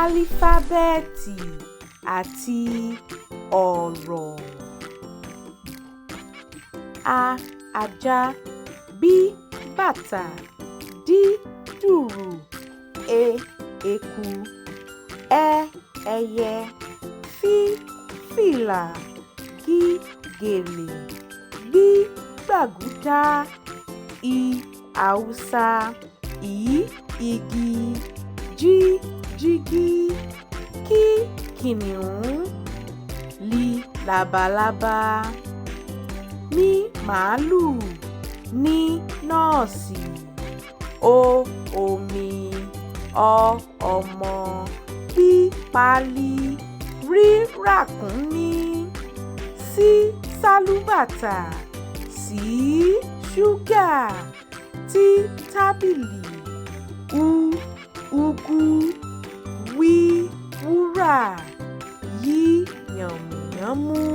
álífábẹ́ẹ̀tì àti ọ̀rọ̀. A ajá, B bàtà, D dùrù, E eku, Ẹ ẹyẹ, F fìlà, G gèlè, G gbàgúdá, I Haúsá, I igi, J jígí, K kìnìún, L labalábá, M màálù, N nọ́ọ̀sì, O omi, Ọ ọmọ, P páálí, R ràkúnmí, S sálúbàtà, C ṣúgà, T tábìlì, U úgú, W wúrà, Y yànmùyánmú.